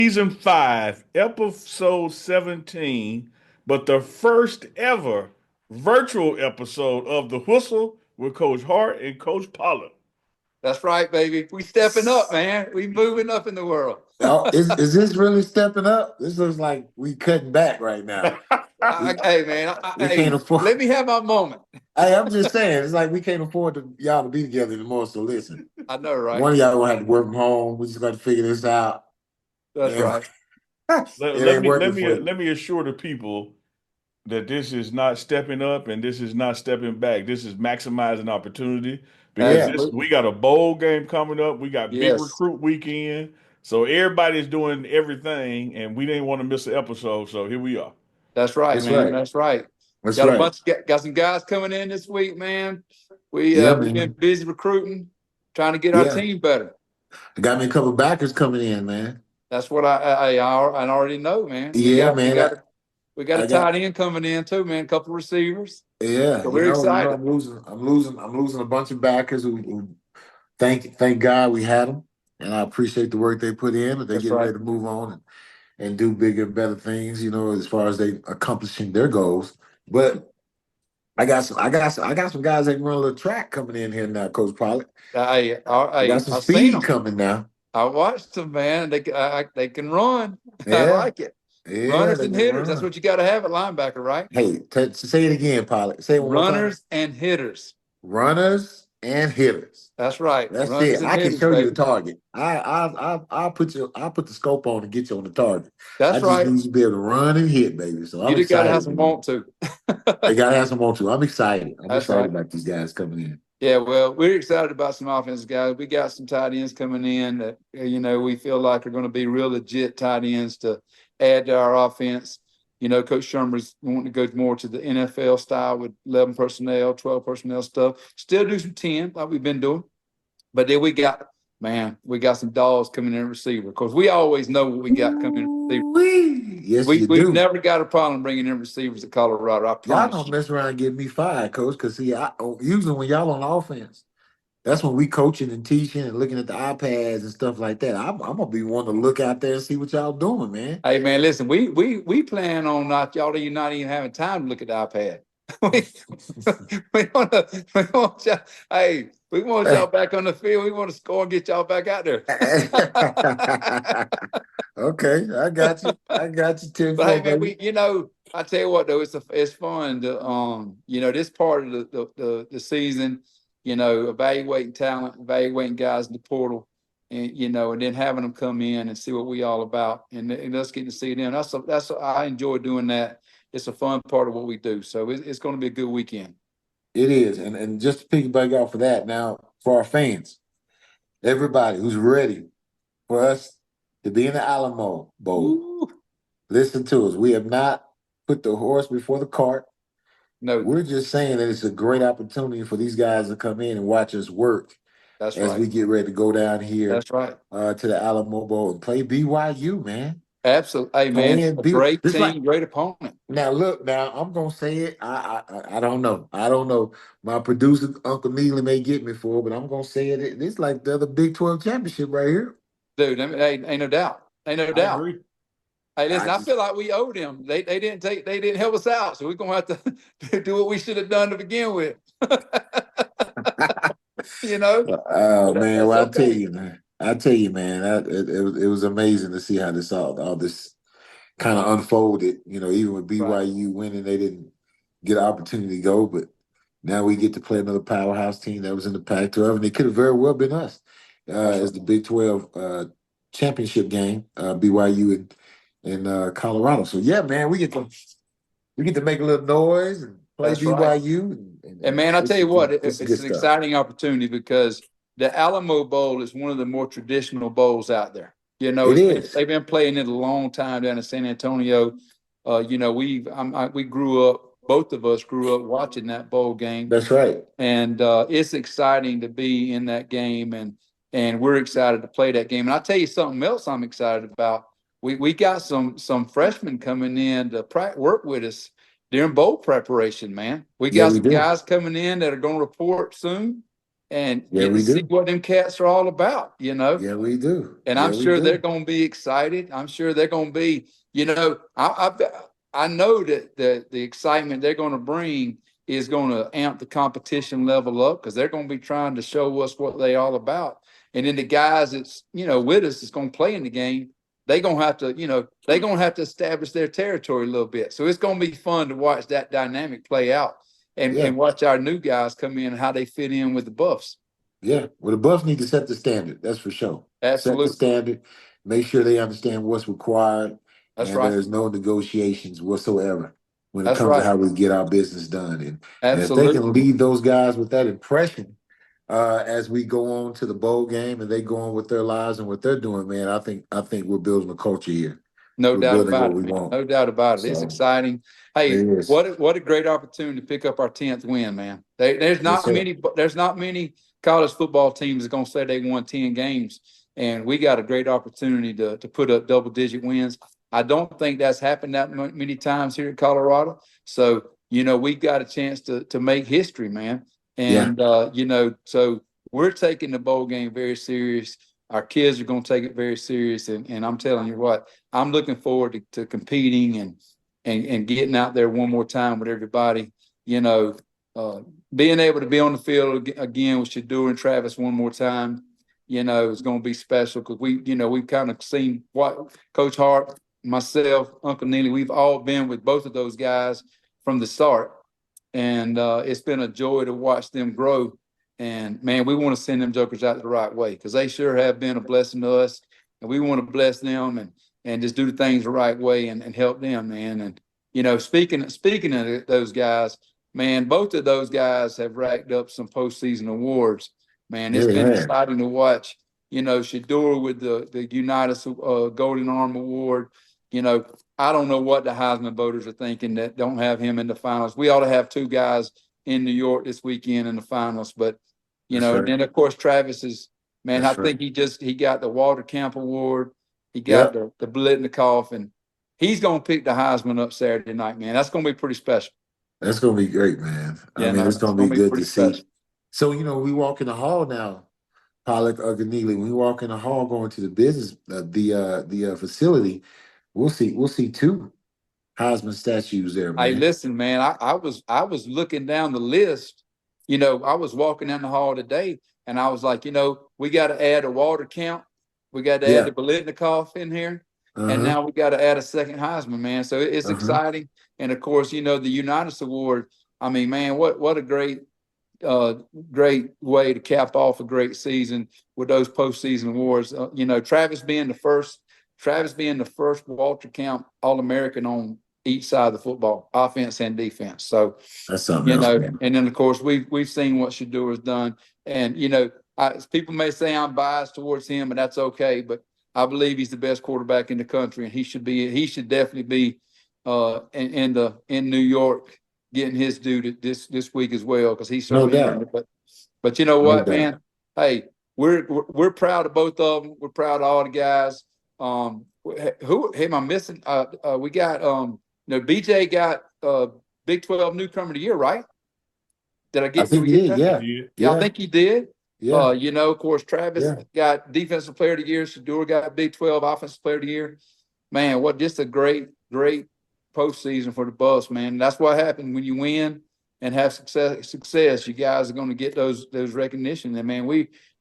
Season 5, episode 17, but the first ever virtual episode of The Whistle with Coach Hart and Coach Pollard. That's right, baby. We stepping up, man. We moving up in the world. Oh, is this really stepping up? This looks like we cutting back right now. Hey, man. We can't afford. Let me have my moment. Hey, I'm just saying, it's like we can't afford y'all to be together anymore. So listen, I know, right? one of y'all gonna have to work from home. We just got to figure this out. That's right. Let me assure the people that this is not stepping up and this is not stepping back. This is maximizing opportunity because we got a bowl game coming up. We got big recruit weekend. So everybody's doing everything and we didn't want to miss an episode. So here we are. That's right, man. That's right. Got some guys coming in this week, man. We've been busy recruiting, trying to get our team better. Got me a couple backers coming in, man. That's what I already know, man. We got a tight end coming in too, man. A couple receivers. Yeah, so we're excited. I'm losing a bunch of backers who thank God we had them, and I appreciate the work they put in. But they get ready to move on and do bigger and better things, as far as they accomplishing their goals. But I got some guys that can run a little track coming in here now, Coach Pollard. I got some speed coming now. I watched them, man. They can run. Yeah. I like it. Yeah, runners and hitters. That's what you got to have at linebacker, right? Hey, say it again, Pollard. Say it one more time. Runners and hitters. Runners and hitters. That's right. That's it. I can show you the target. I'll put the scope on and get you on the target. That's right. I just need you to be able to run and hit, baby. So you just got to have some want to. They got to have some want to. I'm excited. I'm excited about these guys coming in. Yeah, well, we're excited about some offensive guys. We got some tight ends coming in that, we feel like are going to be real legit tight ends to add to our offense. Coach Shermer's wanting to go more to the NFL style with 11 personnel, 12 personnel stuff. Still do some 10 like we've been doing. But then we got some dogs coming in receiver. Because we always know what we got coming in receiver. Yes, we've never got a problem bringing in receivers at Colorado. I promise. Y'all don't mess around and get me fired, Coach. Because usually when y'all on offense, that's when we coaching and teaching and looking at the iPads and stuff like that. I'm gonna be wanting to look out there and see what y'all doing, man. Hey, man, listen, we plan on not even having time to look at the iPad. we want y'all back on the field. We want to score and get y'all back out there. Okay, I got you. 10 but hey, man, I tell you what though, it's fun to this part of the season. Evaluating talent, evaluating guys in the portal, and and then having them come in and see what we all about, and us getting to see them. I enjoy doing that. It's a fun part of what we do. So it's going to be a good weekend. It is, and just to piggyback off of that, now for our fans, everybody who's ready for us to be in the Alamo Bowl, listen to us. We have not put the horse before the cart. No, we're just saying that it's a great opportunity for these guys to come in and watch us work. That's as we get ready to go down here. That's right. To the Alamo Bowl and play BYU, man. Absolutely, hey man, great team, great opponent. Now look, I'm gonna say it. I don't know. My producer Uncle Neely may get me for it, but I'm gonna say it. It's like the other Big 12 championship right here, dude. Ain't no doubt. Ain't no doubt. I agree. Hey, listen, I feel like we owed them. They didn't help us out, so we're gonna have to do what we should have done to begin with. Oh man, well I tell you, man, it was amazing to see how all this kind of unfolded. Even with BYU winning, they didn't get an opportunity to go, but now we get to play another powerhouse team that was in the Pac-12, and it could have very well been us as the Big 12 championship game, BYU in Colorado. So yeah, man, we get to make a little noise and play BYU. Right. And man, I tell you what, it's an exciting opportunity because the Alamo Bowl is one of the more traditional bowls out there. They've been playing it a long time down in San Antonio. We grew up. Both of us grew up watching that bowl game. That's right. And it's exciting to be in that game, and we're excited to play that game. And I'll tell you something else I'm excited about. We got some freshmen coming in to work with us during bowl preparation, man. We got some guys coming in that are going to report soon. and Yeah, get to we see do. what them cats are all about, you know. Yeah, we do. And Yeah, I'm we sure do. they're going to be excited. I'm sure they're going to be, you know, I know that the excitement they're going to bring is going to amp the competition level up, because they're going to be trying to show us what they all about. And then the guys that's, you know, with us that's going to play in the game, they're going to have to, you know, they're going to have to establish their territory a little bit. So it's going to be fun to watch that dynamic play out, and watch our new guys come in and how they fit in with the Buffs. Yeah, well, the Buffs need to set the standard. That's for sure. Absolutely. Set the standard. Make sure they understand what's required, That's and right. there's no negotiations whatsoever when it That's comes to right. how we get our business done. And if they Absolutely. can leave those guys with that impression as we go on to the bowl game and they go on with their lives and what they're doing, man, I think we're building a culture here. No We're doubt building about what it, we man. want. No doubt about it. It's So, exciting. Hey, it is. what a great opportunity to pick up our 10th win, man. There's not many college football teams that are going to say they won 10 games, and we got a great opportunity to put up double-digit wins. I don't think that's happened that many times here in Colorado. So, you know, we got a chance to make history, man. And you know, so we're taking the bowl game very serious. Our kids are going to take it very serious, and I'm telling you what, I'm looking forward to competing and getting out there one more time with everybody. You know, being able to be on the field again with Shedeur and Travis one more time, you know, is going to be special, because we've kind of seen what Coach Hart, myself, Uncle Neely, we've all been with both of those guys from the start, and it's been a joy to watch them grow. And man, we want to send them jokers out the right way, because they sure have been a blessing to us, and we want to bless them and just do the things the right way and help them, man. And you know, speaking of those guys, man, both of those guys have racked up some postseason awards. Man, it's been exciting to watch. You know, Shedeur with the Unitas Golden Arm Award. You know, I don't know what the Heisman voters are thinking that don't have him in the finals. We ought to have two guys in New York this weekend in the finals, but you know, and then of course Travis is, man, I think he got the Walter Camp Award, he got the Blitnikoff, and he's gonna pick the Heisman up Saturday night, man. That's gonna be pretty special. That's gonna be great, man. I mean, it's gonna be good to see. So, you know, we walk in the hall now, Pollock or Ganili. When we walk in the hall going to the business, the facility, we'll see two Heisman statues there, man. Hey, listen, man, I was looking down the list. You know, I was walking down the hall today, and I was like, you know, we got to add a Walter Camp, we got to add the Blitnikoff in here, and now we got to add a second Heisman, man. So it's exciting, and of course, you know, the Unitas Award. I mean, man, what a great way to cap off a great season with those postseason awards. You know, Travis being the first Walter Camp All-American on each side of the football, offense and defense. So that's something else, man. And then of course we've seen what Shedeur has done, and you know, people may say I'm biased towards him, but that's okay. But I believe he's the best quarterback in the country, and he should definitely be in New York getting his due this week as well, because he's certainly earned it. But you know what, man? Hey, we're proud of both of them. We're proud of all the guys. Who am I missing? We got you know, BJ got Big 12 Newcomer of the Year, right? Did I get? I think he did. Yeah, I think he did. Yeah. You know, of course, Travis got Defensive Player of the Year. Shedeur got Big 12 Offensive Player of the Year. Man, what just a great postseason for the Buffs, man. That's what happened when you win and have success. You guys are going to get those recognition. And man,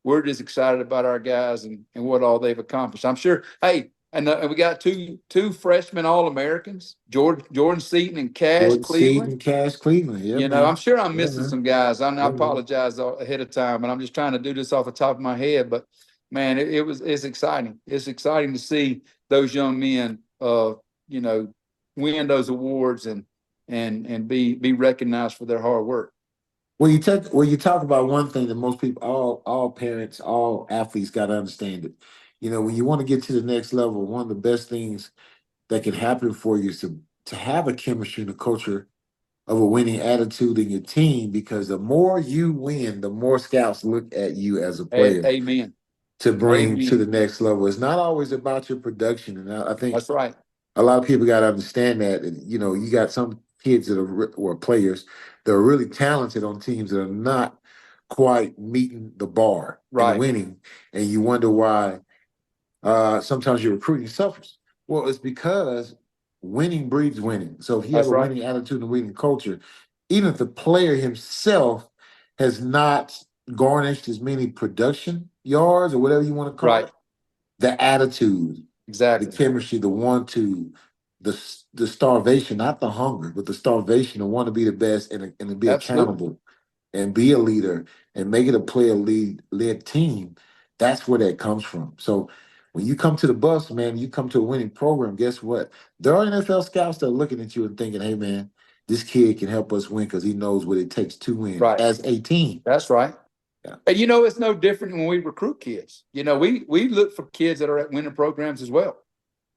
we're just excited about our guys and what all they've accomplished. I'm sure. Hey. And we got two freshman All-Americans, Jordan Seaton and Cash Cleveland. Yeah, you know, I'm sure I'm missing some guys. I apologize ahead of time, but I'm just trying to do this off the top of my head. But man, it's exciting. It's exciting to see those young men, you know, win those awards and be recognized for their hard work. Well, you talk about one thing that most people, all parents, all athletes got to understand it. You know, when you want to get to the next level, one of the best things that can happen for you is to have a chemistry and a culture of a winning attitude in your team, because the more you win, the more scouts look at you as a player. Amen. To bring to the next level. It's not always about your production. And I think that's right. A lot of people got to understand that. And, you know, you got some kids that are or players that are really talented on teams that are not quite meeting the bar Right. and winning, and you wonder why sometimes your recruiting suffers. Well, it's because winning breeds winning. So if you have a winning attitude and winning culture, even if the player himself has not garnished as many production yards or whatever you want to call it, the attitude, the chemistry, the want-to, the starvation, not the hunger, but the starvation to want to be the best and to be accountable and be a leader and make it a player-led team. That's where that comes from. So when you come to the bus, man, you come to a winning program, guess what? There are NFL scouts that are looking at you and thinking, hey, man, this kid can help us win because he knows what it takes to win as a team. That's right. Yeah. And you know, it's no different when we recruit kids. You know, we look for kids that are at winning programs as well.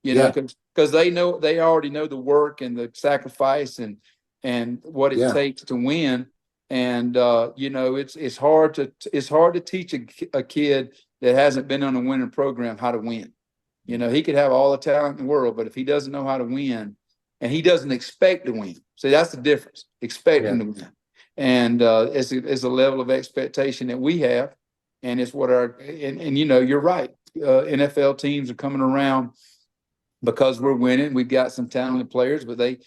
You know, because they already know the work and the sacrifice and what it takes to win. And you know, it's hard to teach a kid that hasn't been on a winning program how to win. You know, he could have all the talent in the world, but if he doesn't know how to win, and he doesn't expect to win, see, that's the difference. Expecting to win. And it's a level of expectation that we have, and it's what and you know, you're right. NFL teams are coming around because we're winning. We've got some talented players, but they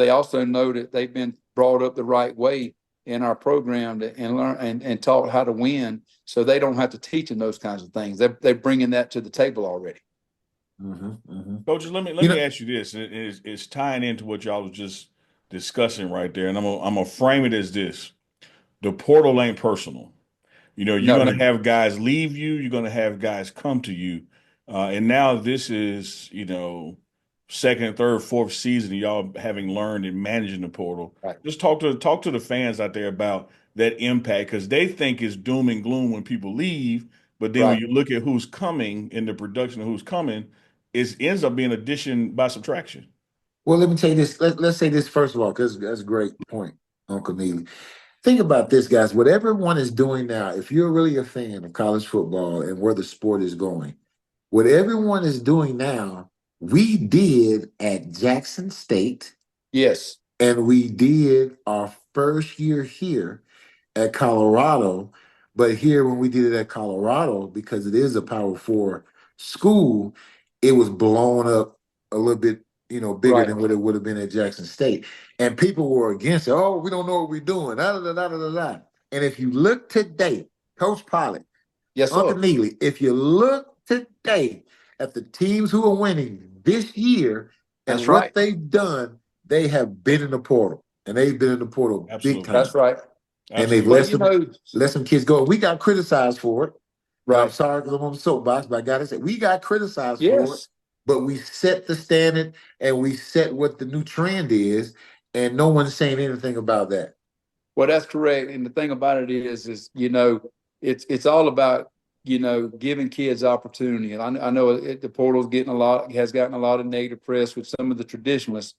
also know that they've been brought up the right way in our program and learn and taught how to win, so they don't have to teach them those kinds of things. They're bringing that to the table already. Coaches, let me ask you this. It's tying into what y'all was just discussing right there, and I'm gonna frame it as this: the portal ain't personal. You know, you're gonna have guys leave you. You're gonna have guys come to you, and now this is, you know, second, third, fourth season, y'all having learned and managing the portal. Just talk to the fans out there about that impact, because they think it's doom and gloom when people leave, but then when you look at who's coming in the production of who's coming, it ends up being addition by subtraction. Well, let me tell you this. Let's say this first of all, because that's a great point, Uncle Neely. Think about this, guys. What everyone is doing now, if you're really a fan of college football and where the sport is going, what everyone is doing now, we did at Jackson State. Yes. And we did our first year here at Colorado. But here, when we did it at Colorado, because it is a Power 4 school, it was blown up a little bit, you know, bigger than what it would have been at Jackson State. And people were against it. Oh, we don't know what we're doing. Da, da, da, da, da, da. And if you look today, Coach Pollard, Uncle Neely, if you look today at the teams who are winning this year and what they've done, they have been in the portal. And they've been in the portal big time. That's right. And they've let some kids go. We got criticized for it. I'm sorry because I'm on the soapbox, but I got to say, we got criticized for it. But we set the standard and we set what the new trend is, and no one's saying anything about that. Well, that's correct. And the thing about it is, you know, it's all about, you know, giving kids opportunity. And I know the portal's has gotten a lot of negative press with some of the traditionalists,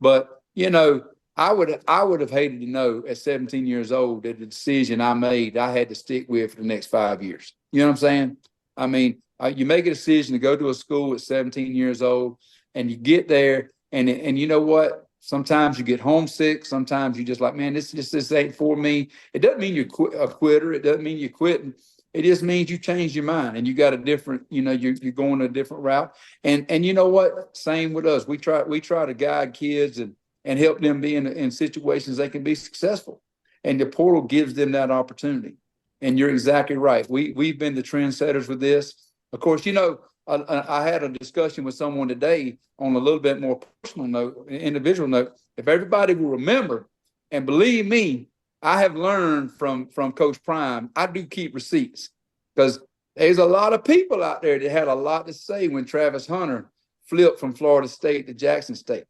but, you know, I would have hated to know at 17 years old that the decision I made, I had to stick with for the next 5 years. You know what I'm saying? I mean, you make a decision to go to a school at 17 years old, and you get there, and you know what? Sometimes you get homesick. Sometimes you just like, man, this ain't for me. It doesn't mean you're a quitter. It doesn't mean you're quitting. It just means you changed your mind and you got a different, you know, you're going a different route. And you know what? Same with us. We try to guide kids and help them be in situations they can be successful. And the portal gives them that opportunity. And you're exactly right. We've been the trendsetters with this. Of course, you know, I had a discussion with someone today on a little bit more personal note, individual note. If everybody will remember, and believe me, I have learned from Coach Prime, I do keep receipts, because there's a lot of people out there that had a lot to say when Travis Hunter flipped from Florida State to Jackson State.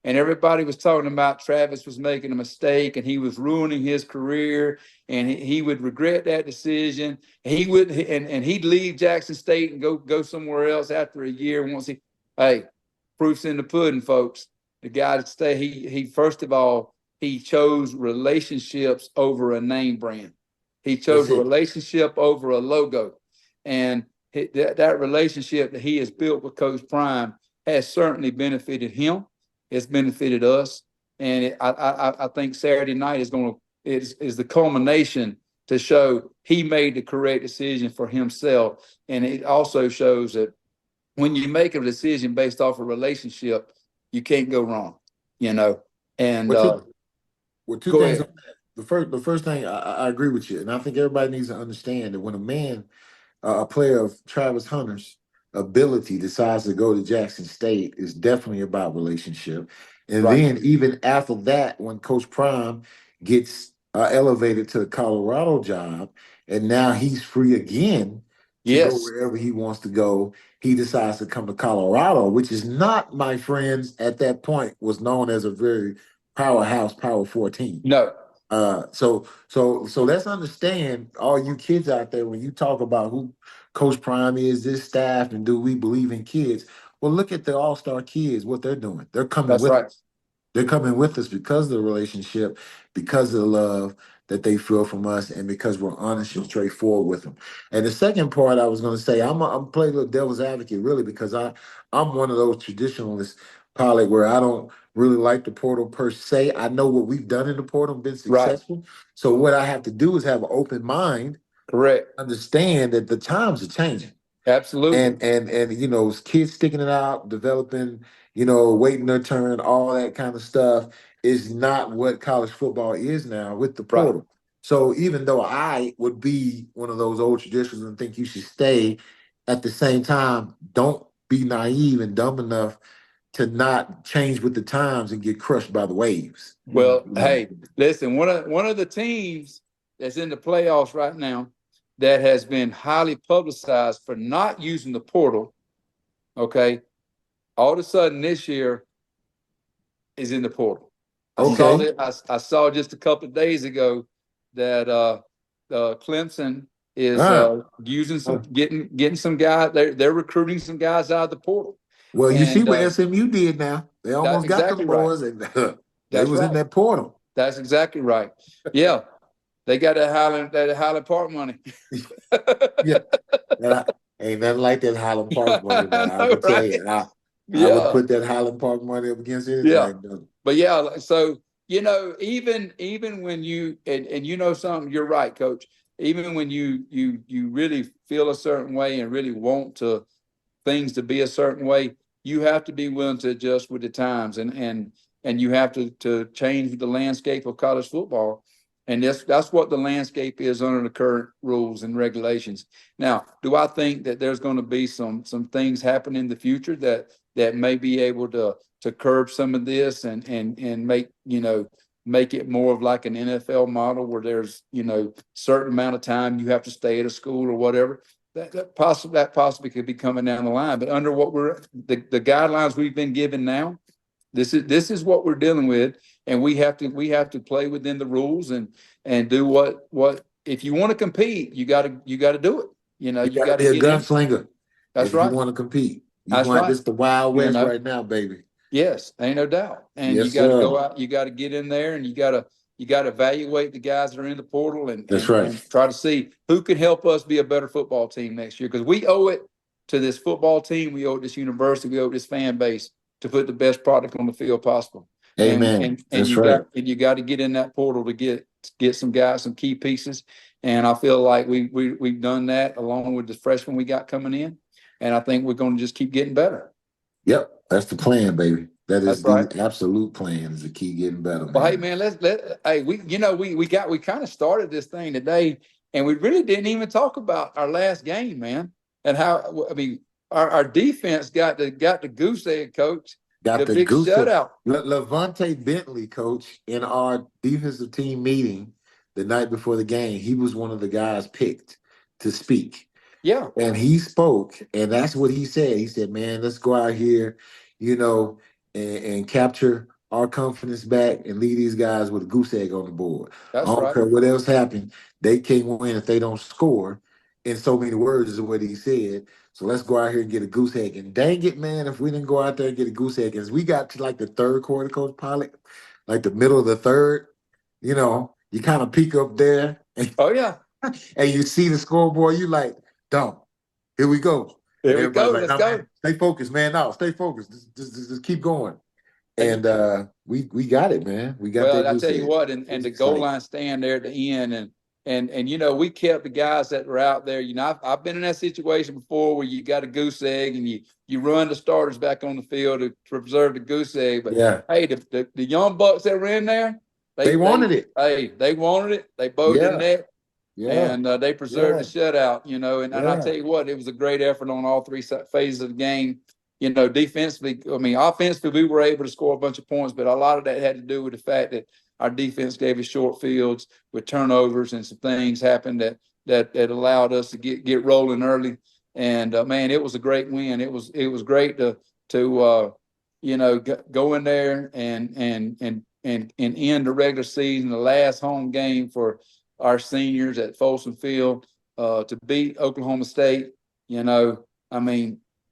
And everybody was talking about Travis was making a mistake and he was ruining his career and he would regret that decision. He would and he'd leave Jackson State and go somewhere else after a year. Hey, proof's in the pudding, folks. The guy that stay, he first of all, he chose relationships over a name brand. He chose a relationship over a logo. And that relationship that he has built with Coach Prime has certainly benefited him. It's benefited us, and I think Saturday night is the culmination to show he made the correct decision for himself. And it also shows that when you make a decision based off a relationship, you can't go wrong, you know. And well, two go things. ahead. The first thing, I agree with you, and I think everybody needs to understand that when a man, a player of Travis Hunter's ability, decides to go to Jackson State, is definitely about relationship. And Right. then even after that, when Coach Prime gets elevated to the Colorado job, and now he's free again to go Yes. wherever he wants to go, he decides to come to Colorado, which is not, my friends, at that point was known as a very powerhouse, Power 14. No. So let's understand, all you kids out there, when you talk about who Coach Prime is, this staff, and do we believe in kids? Well, look at the All-Star kids, what they're doing. They're coming That's with right. us. They're coming with us because of the relationship, because of the love that they feel from us, and because we're honest and straightforward with them. And the second part I was going to say, I'm playing a little devil's advocate, really, because I'm one of those traditionalists, Pollock, where I don't really like the portal per se. I know what we've done in the portal and been Right. successful. So what I have to do is have an open mind, Correct. understand that the times are changing. Absolutely. And you know, kids sticking it out, developing, you know, waiting their turn, all that kind of stuff is not what college football is now with the portal. Right. So even though I would be one of those old traditions and think you should stay, at the same time, don't be naive and dumb enough to not change with the times and get crushed by the waves. Well, You know? hey, listen, one of the teams that's in the playoffs right now that has been highly publicized for not using the portal, okay, all of a sudden this year is in the portal. I saw just a couple of days ago that Clemson is using getting some guys. They're recruiting some guys out of the portal. Well, you see And what SMU did now. They almost got exactly them right. boys, and they That's was right. in that portal. That's exactly right. Yeah. They got that Highland Park money. Yeah. Ain't nothing like that Highland Park money, man. I can tell you. I would put that Highland Park money up against anything. Yeah. But yeah, so you know, even when you and you know something, you're right, Coach. Even when you really feel a certain way and really want to things to be a certain way, you have to be willing to adjust with the times and you have to change the landscape of college football. And that's what the landscape is under the current rules and regulations. Now, do I think that there's going to be some things happen in the future that may be able to curb some of this and make, you know, make it more of like an NFL model where there's, you know, certain amount of time you have to stay at a school or whatever. That possibly could be coming down the line. But under what the guidelines we've been given now, this is what we're dealing with, and we have to play within the rules and do what if you want to compete, you got to do it. You know, you got to be a gunslinger. That's if right. You want to compete. That's right. This the Wild West, you know? right now, baby. Yes, ain't no doubt. And yes, you got to go out. You got to get in there, and you got to evaluate the guys that are in the portal and try to see who can help us be a better football team next year. Because we owe it to this football team, we owe it this university, we owe it this fan base to put the best product on the field possible. Amen. And you got to get in that portal to get some guys, some key pieces. And I feel like we've done that along with the freshmen we got coming in. And I think we're going to just keep getting better. Yep, that's the plan, baby. That's right. The absolute plan is to keep getting better. Well, hey man, we kind of started this thing today, and we really didn't even talk about our last game, man, and how our defense got the goose egg, Coach. Got the big goose shutout. Levante Bentley, Coach, in our defensive team meeting the night before the game, he was one of the guys picked to speak. Yeah. And he spoke, and that's what he said. He said, man, let's go out here, you know, and capture our confidence back and leave these guys with a goose egg on the board. That's I don't right. care what else happened. They can't win if they don't score. In so many words is what he said. So let's go out here and get a goose egg. And dang it, man, if we didn't go out there and get a goose egg, as we got to like the third quarter, Coach Pollock, like the middle of the third, you know, you kind of peek up there. And, oh, yeah. And you see the scoreboard, you like, don't. Here we go. Here we go. Let's go. Man, stay focused, man. No, stay focused. Just keep going. And we got it, man. We got that. Well, I tell you what, and the goal line stand there at the end, and And we kept the guys that were out there. I've been in that situation before where you got a goose egg and you run the starters back on the field to preserve the goose egg. But hey, the young bucks that were in there, they wanted it. Hey, they wanted it. They bowed the net. And they preserved the shutout, and I tell you what, it was a great effort on all three phases of the game. Defensively, offensively, we were able to score a bunch of points, but a lot of that had to do with the fact that our defense gave us short fields with turnovers, and some things happened that allowed us to get rolling early. And man, it was a great win. It was great to go in there and end the regular season, the last home game for our seniors at Folsom Field to beat Oklahoma State.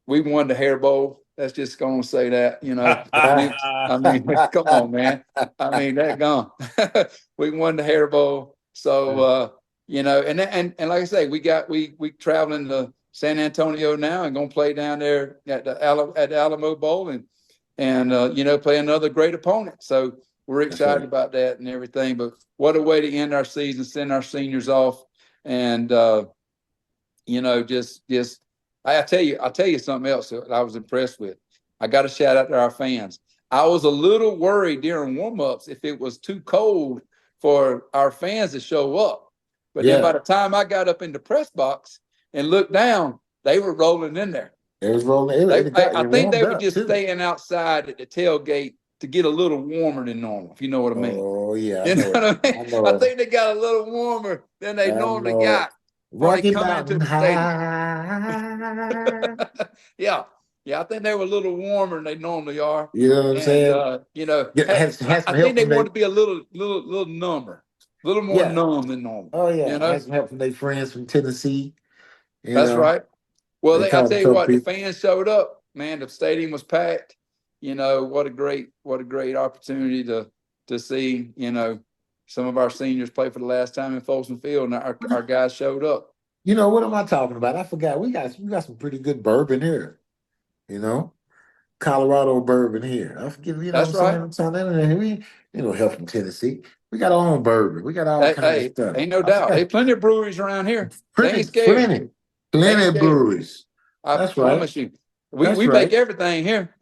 We won the Hair Bowl. That's just going to say that, come on, man. That gone. We won the Hair Bowl. So, and like I say, we traveling to San Antonio now and going to play down there at the Alamo Bowl and play another great opponent. So we're excited about that and everything. But what a way to end our season, send our seniors off, and I'll tell you something else that I was impressed with. I got to shout out to our fans. I was a little worried during warm-ups if it was too cold for our fans to show up. But then by the time I got up in the press box and looked down, they were rolling in there. It was rolling. I think they were just staying outside at the tailgate to get a little warmer than normal, if you know what I mean. Oh, yeah. You know what I mean? I think they got a little warmer than they normally got. Rocky Mountain High. Yeah, I think they were a little warmer than they normally are. You know what I'm saying? I think they want to be a little number, a little more numb than normal. Oh yeah, had some help from their friends from Tennessee. That's right. Well, I tell you what, the fans showed up. Man, the stadium was packed. What a great opportunity to see. Some of our seniors play for the last time in Folsom Field, and our guys showed up. What am I talking about? I forgot. We got some pretty good bourbon here. Colorado bourbon here. I forget. That's right. We help from Tennessee. We got our own bourbon. We got all kinds of stuff. Ain't no doubt. There's plenty of breweries around here. Plenty breweries. I promise you. We make everything here.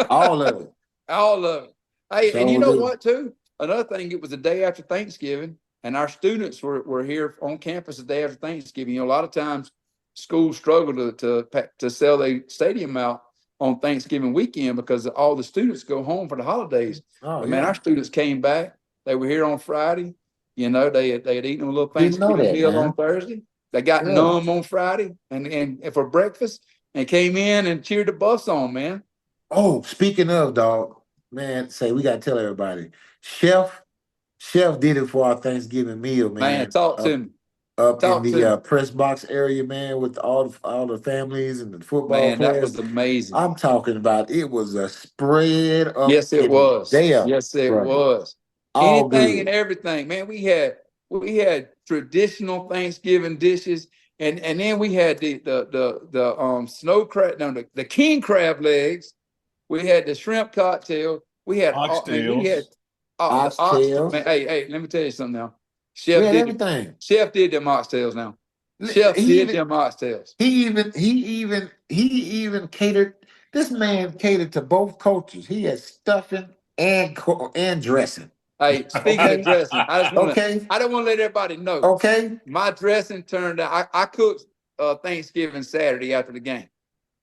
All of it. All of it. Hey, and you know what, too? Another thing, it was the day after Thanksgiving, and our students were here on campus the day after Thanksgiving. A lot of times schools struggle to sell their stadium out on Thanksgiving weekend because all the students go home for the holidays. Man, our students came back. They were here on Friday. They had eaten a little Thanksgiving meal on Thursday. They got numb on Friday and for breakfast and came in and cheered the bus on, man. Oh, speaking of, dog, man, we got to tell everybody. Chef did it for our Thanksgiving meal, man. Man, talk to me. Up in the press box area, man, with all the families and the football players. That was amazing. I'm talking about it was a spread of Yes, it was. Yes, it was. All anything good. And everything, man. We had traditional Thanksgiving dishes, and then we had the snow crab, the king crab legs. We had the shrimp cocktail. We had oxtails. Man, hey, let me tell you something now. Chef did everything. Chef did them oxtails now. Chef did them oxtails. He even catered. This man catered to both cultures. He had stuffing and dressing. Hey, speaking of dressing, I don't want to let everybody know. Okay. My dressing turned out. I cooked Thanksgiving Saturday after the game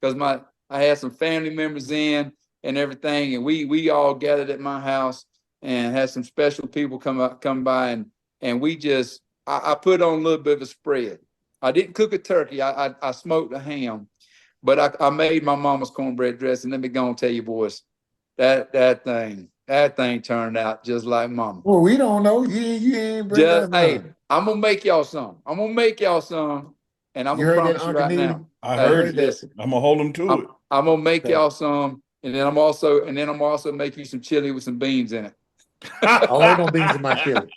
because I had some family members in and everything, and we all gathered at my house and had some special people come by and we just I put on a little bit of a spread. I didn't cook a turkey. I smoked a ham, but I made my mama's cornbread dressing. Let me go and tell you, boys, that thing turned out just like mama. Well, we don't know. You ain't bring us none. I'm gonna make y'all some. And I'm gonna promise you right now. I heard this. I'm gonna hold them to it. I'm gonna make y'all some, and then I'm also make you some chili with some beans in it. I don't want no beans in my chili.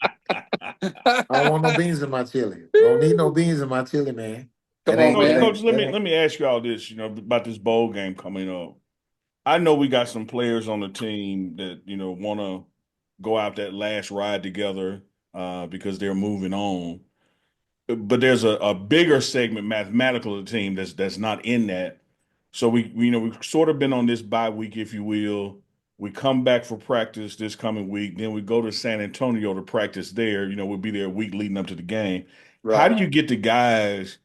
I don't want no beans in my chili. I don't need no beans in my chili, man. Come on, man. Coach, let me ask y'all this, about this bowl game coming up. I know we got some players on the team that, want to go out that last ride together because they're moving on. but there's a bigger segment mathematical of the team that's not in that. So we've sort of been on this bye week, if you will. We come back for practice this coming week. Then we go to San Antonio to practice there. We'll be there a week leading up to the game. How Right. do you get the guys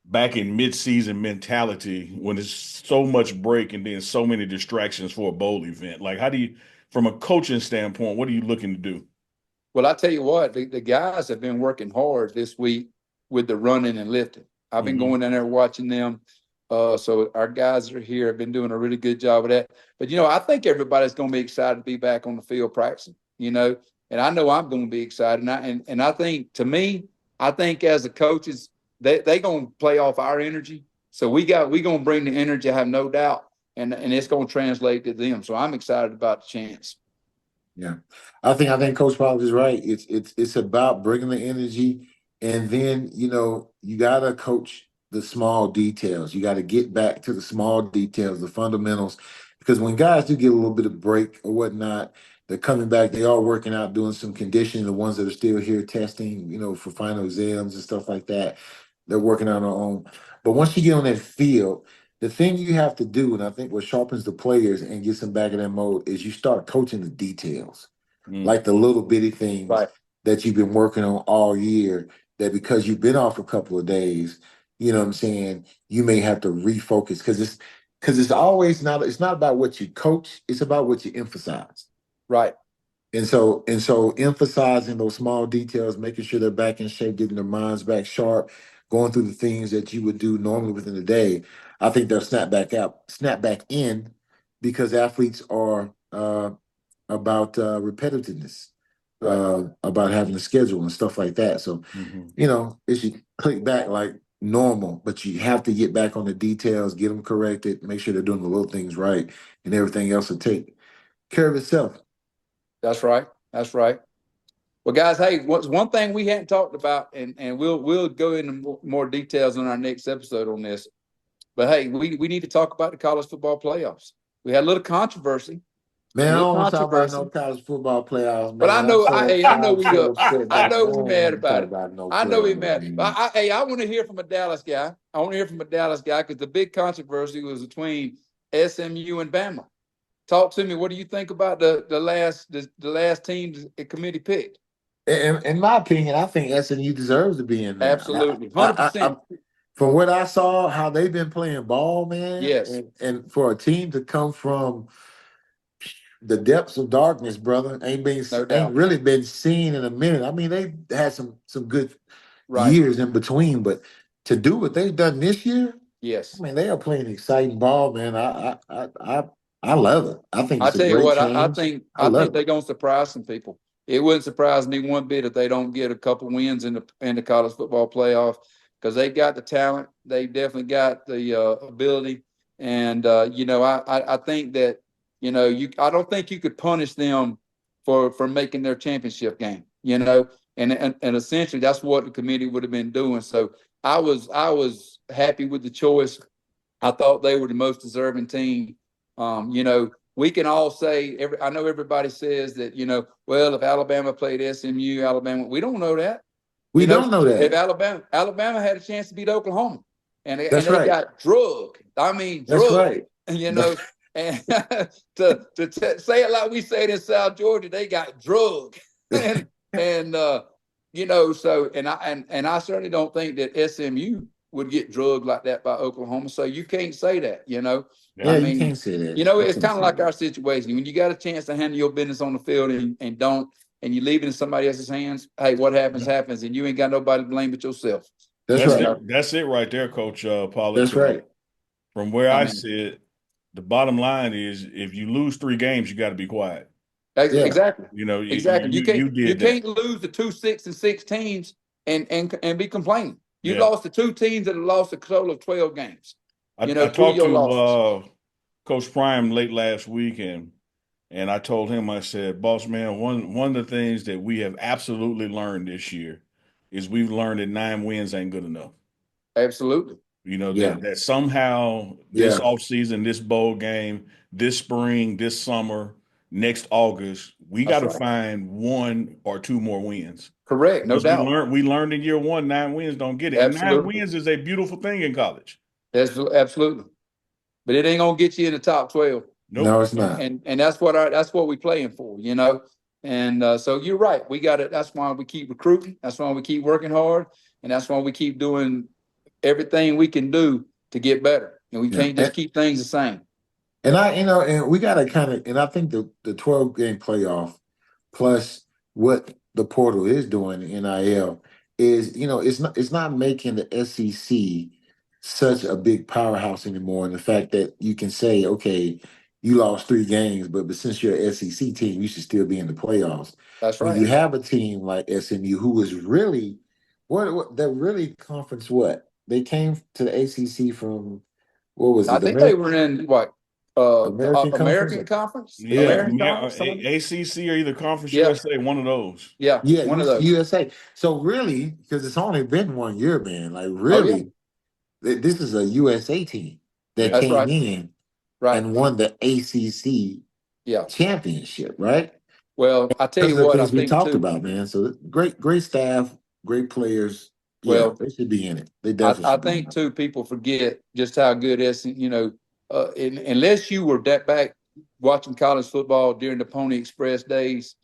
back in midseason mentality when there's so much break and then so many distractions for a bowl event? Like, how do you, from a coaching standpoint, what are you looking to do? Well, I tell you what, the guys have been working hard this week with the running and lifting. I've been going down there watching them. So our guys are here, have been doing a really good job of that. But, I think everybody's going to be excited to be back on the field practicing, and I know I'm going to be excited. And I think, to me, I think as the coaches, they going to play off our energy. So we going to bring the energy, I have no doubt, and it's going to translate to them. So I'm excited about the chance. Yeah, I think Coach Pollard is right. It's about bringing the energy, and then you gotta coach the small details. You got to get back to the small details, the fundamentals, because when guys do get a little bit of break or whatnot, they're coming back. They are working out, doing some conditioning. The ones that are still here testing, for final exams and stuff like that, they're working on their own. But once you get on that field, the thing you have to do, and I think what sharpens the players and gets them back in that mode, is you start coaching the details, like the little bitty things that you've been working on all year, that because you've been off a couple of days, you know what I'm saying, you may have to refocus, because it's always not, it's not about what you coach, it's about what you emphasize. Right. And so emphasizing those small details, making sure they're back in shape, getting their minds back sharp, going through the things that you would do normally within the day. I think they'll snap back in, because athletes are about repetitiveness, about having a schedule and stuff like that. So, it should click back like normal, but you have to get back on the details, get them corrected, make sure they're doing the little things right, and everything else will take care of itself. That's right. That's right. Well, guys, hey, what's one thing we hadn't talked about, and we'll go into more details on our next episode on this. But hey, we need to talk about the college football playoffs. We had a little controversy. Man, I don't want to talk about no college football playoffs, man. But I know we're mad about it. I know we're mad. But I want to hear from a Dallas guy. I want to hear from a Dallas guy, because the big controversy was between SMU and Bama. Talk to me. What do you think about the last team the committee picked? In my opinion, I think SMU deserves to be in there. Absolutely, 100%. From what I saw, how they've been playing ball, man. Yes. And for a team to come from the depths of darkness, brother, ain't really been seen in a minute. I mean, they had some good years in between, but to do what they've done this year, yes. I mean, they are playing exciting ball, man. I love it. I think it's I tell you what, change. I think they're gonna surprise some people. It wouldn't surprise me one bit if they don't get a couple wins in the college football playoff, because they got the talent, they definitely got the ability, and I think that I don't think you could punish them for making their championship game, and essentially that's what the committee would have been doing. So I was happy with the choice. I thought they were the most deserving team. We can all say, I know everybody says that, well, if Alabama played SMU, Alabama, we don't know that. We don't know that. If Alabama had a chance to beat Oklahoma, and they got drugged. I mean, drugged. Right. And to say it like we say it in South Georgia, they got drugged. and so I certainly don't think that SMU would get drugged like that by Oklahoma. So you can't say that, Yeah, you can't say that. It's kind of like our situation. When you got a chance to handle your business on the field and you leave it in somebody else's hands, hey, what happens, happens, and you ain't got nobody to blame but yourself. That's right. That's it right there, Coach Pollard. That's right. From where I sit, the bottom line is, if you lose 3 games, you got to be quiet. Exactly. Exactly. You can't lose the 2, 6, and 6 teams and be complaining. You lost the 2 teams that have lost a total of 12 games. I talked to Coach Prime late last week, and I told him, I said, boss man, one of the things that we have absolutely learned this year is we've learned that 9 wins ain't good enough. Absolutely. That somehow this offseason, this bowl game, this spring, this summer, next August, we got to find 1 or 2 more wins. Correct, no Because doubt. we learned in year one, 9 wins don't get it. And 9 Absolutely. wins is a beautiful thing in college. Absolutely. But it ain't gonna get you in the top 12. Nope. No, it's not. And that's what we playing for, you know. And so you're right. We got it. That's why we keep recruiting. That's why we keep working hard, and that's why we keep doing everything we can do to get better. And we can't just keep things the same. And and we got to kind of, and I think the 12-game playoff plus what the portal is doing in NIL is, it's not making the SEC such a big powerhouse anymore. And the fact that you can say, okay, you lost 3 games, but since you're an SEC team, you should still be in the playoffs. That's right. When you have a team like SMU, who was really they're really conference they came to the ACC from what was it? I think they were in what? American Conference? Yeah, American Conference? ACC or either Conference USA, one of those. Yeah, one of those. USA. So really, because it's only been 1 year, man. Like really, this is a USA team that came in and won the ACC championship, right? Well, I tell you what, I think we talked about, man. So great staff, great players. Well, they should be in it. They definitely. I think too, people forget just how good unless you were back watching college football during the Pony Express days,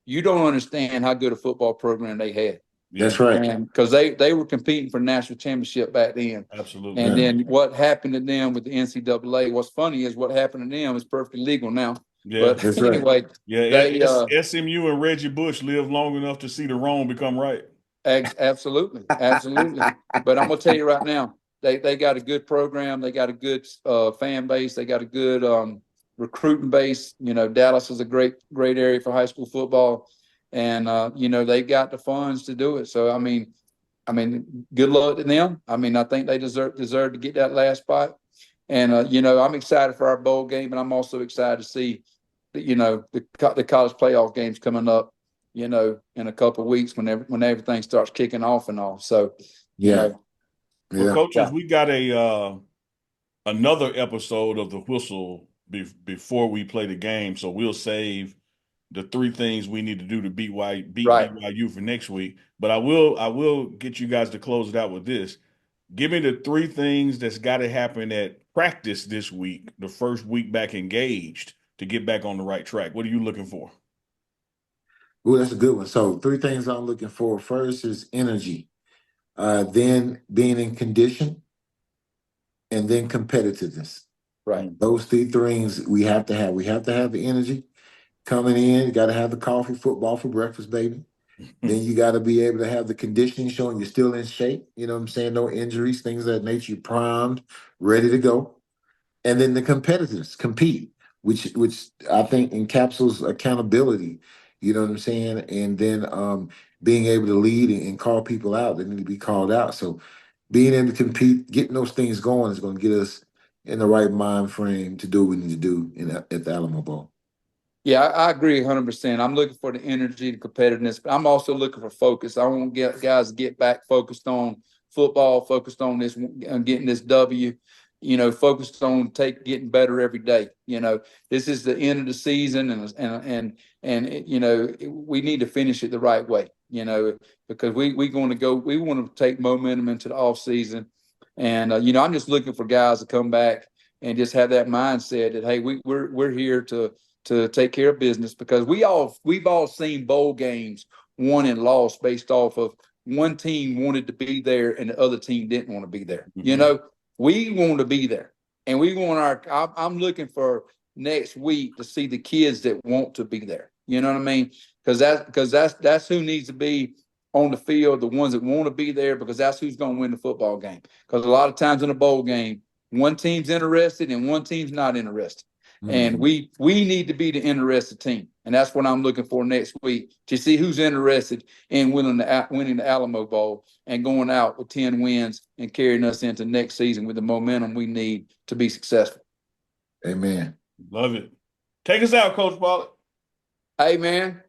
you don't understand how good a football program they had. That's right. And because they were competing for national championship back then. Absolutely. And then what happened to them with the NCAA, what's funny is what happened to them is perfectly legal now. Yeah, but anyway, SMU and Reggie Bush lived long enough to see the wrong become right. Absolutely. But I'm gonna tell you right now, they got a good program, they got a good fan base, they got a good recruiting base. Dallas is a great area for high school football, and they got the funds to do it. So I mean, good luck to them. I mean, I think they deserve to get that last spot. And I'm excited for our bowl game, and I'm also excited to see the college playoff games coming up. In a couple of weeks when everything starts kicking off and all. So, Well, coaches, we got another episode of the Whistle before we play the game. So we'll save the 3 things we need to do to beat BYU for next week. But I will get you guys to close it out with this. Give me the 3 things that's got to happen at practice this week, the first week back engaged, to get back on the right track. What are you looking for? Oh, that's a good one. So 3 things I'm looking for. First is energy, then being in condition, and then competitiveness. Right. Those 3 things we have to have. We have to have the energy coming in. You got to have the coffee, football for breakfast, baby. Then you got to be able to have the conditioning showing you're still in shape. You know what I'm saying? No injuries, things of that nature. You're primed, ready to go. And then the competitiveness, compete, which I think encapsulates accountability. You know what I'm saying? And then being able to lead and call people out that need to be called out. So being able to compete, getting those things going is going to get us in the right mind frame to do what we need to do at the Alamo Bowl. Yeah, I agree 100%. I'm looking for the energy, the competitiveness, but I'm also looking for focus. I want guys to get back focused on football, focused on this, getting this W. Focused on getting better every day. This is the end of the season, and we need to finish it the right way. Because we want to take momentum into the off season, and I'm just looking for guys to come back and just have that mindset that hey, we're here to take care of business, because we've all seen bowl games won and lost based off of one team wanted to be there and the other team didn't want to be there. Mm-hmm. We want to be there, and we want I'm looking for next week to see the kids that want to be there. You know what I mean? Because that's who needs to be on the field, the ones that want to be there, because that's who's going to win the football game. Because a lot of times in a bowl game, one team's interested and one team's not interested. Mm-hmm. And we need to be the interested team. And that's what I'm looking for next week, to see who's interested in winning the Alamo Bowl and going out with 10 wins and carrying us into next season with the momentum we need to be successful. Amen. Love it. Take us out, Coach Pollard. Hey, man,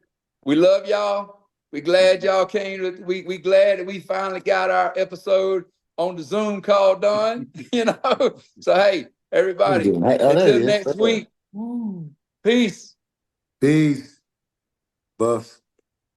we love y'all. We glad y'all came. We glad that we finally got our episode on the Zoom call done. So, hey, everybody, until next week. Peace. Peace. Buffs.